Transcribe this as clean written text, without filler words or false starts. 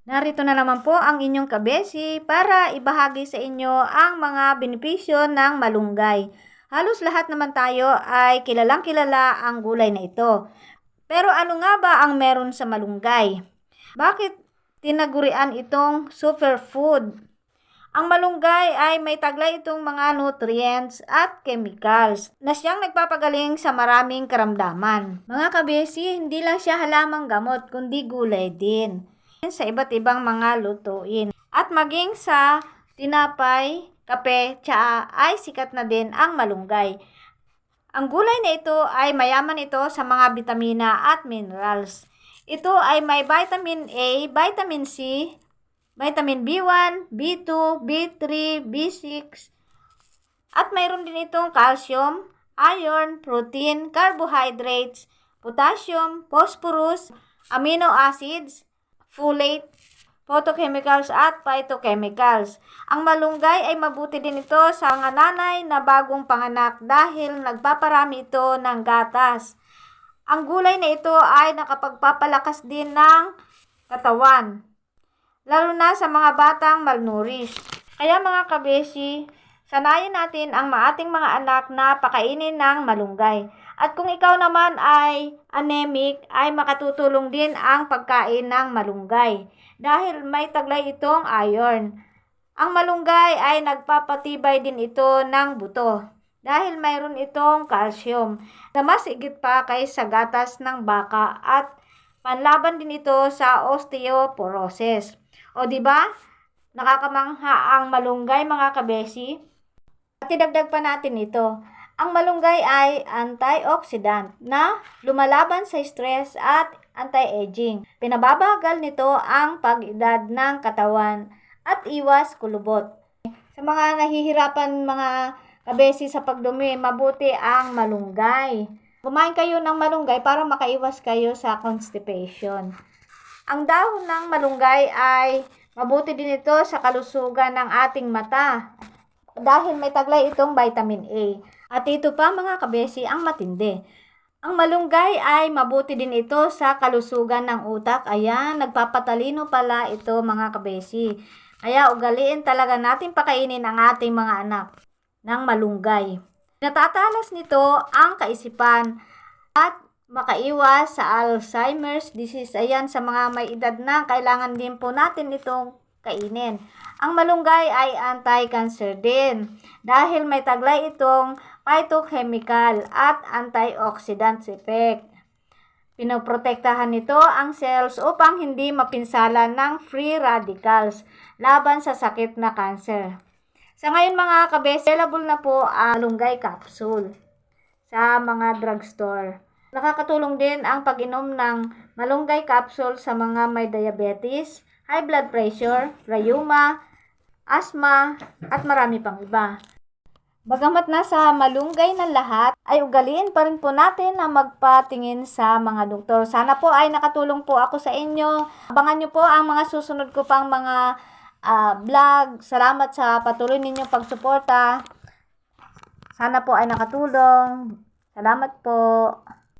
Narito na naman po ang inyong kabesi para ibahagi sa inyo ang mga benepisyo ng malunggay. Halos lahat naman tayo ay kilalang kilala ang gulay na ito. Pero ano nga ba ang meron sa malunggay? Bakit tinagurian itong superfood? Ang malunggay ay may taglay itong mga nutrients at chemicals na siyang nagpapagaling sa maraming karamdaman. Mga kabesi, hindi lang siya halamang gamot kundi gulay din sa iba't ibang mga lutuin. At maging sa tinapay, kape, tsaa ay sikat na din ang malunggay. Ang gulay na ito ay mayaman ito sa mga bitamina at minerals. Ito ay may vitamin A, vitamin C, vitamin B1, B2, B3, B6, at mayroon din itong calcium, iron, protein, carbohydrates, potassium, phosphorus, amino acids, folate, photochemicals at phytochemicals. Ang malunggay ay mabuti din ito sa mga nanay na bagong panganak dahil nagpaparami ito ng gatas. Ang gulay na ito ay nakapagpapalakas din ng katawan, lalo na sa mga batang malnourished. Kaya mga kabesi, sanayin natin ang ating mga anak na pakainin ng malunggay. At kung ikaw naman ay anemic, ay makatutulong din ang pagkain ng malunggay dahil may taglay itong iron. Ang malunggay ay nagpapatibay din ito ng buto dahil mayroon itong calcium na mas higit pa kaysa gatas ng baka at panlaban din ito sa osteoporosis. O di ba? Nakakamangha ang malunggay mga kabesi. At idagdag pa natin ito. Ang malunggay ay antioxidant na lumalaban sa stress at anti-aging. Pinababagal nito ang pag-edad ng katawan at iwas kulubot. Sa mga nahihirapan mga kabesi sa pagdumi, mabuti ang malunggay. Kumain kayo ng malunggay para makaiwas kayo sa constipation. Ang dahon ng malunggay ay mabuti din ito sa kalusugan ng ating mata dahil may taglay itong vitamin A. At ito pa mga kabesi ang matindi. Ang malunggay ay mabuti din ito sa kalusugan ng utak. Ayan, nagpapatalino pala ito mga kabesi. Kaya ugaliin talaga natin pakainin ang ating mga anak ng malunggay. Natatalas nito ang kaisipan at makaiwas sa Alzheimer's disease. Ayan, sa mga may edad na, kailangan din po natin itong kainin. Ang malunggay ay anti-cancer din dahil may taglay itong phytochemical at antioxidant effect. Pinoprotektahan nito ang cells upang hindi mapinsala ng free radicals laban sa sakit na cancer. Sa ngayon mga kabesi, available na po ang malunggay capsule sa mga drugstore. Nakakatulong din ang pag-inom ng malunggay capsule sa mga may diabetes, high blood pressure, rheuma, asthma, at marami pang iba. Bagamat nasa malunggay na lahat, ay ugaliin pa rin po natin na magpatingin sa mga doktor. Sana po ay nakatulong po ako sa inyo. Abangan nyo po ang mga susunod ko pang mga vlog. Salamat sa patuloy ninyong pagsuporta. Sana po ay nakatulong. Salamat po.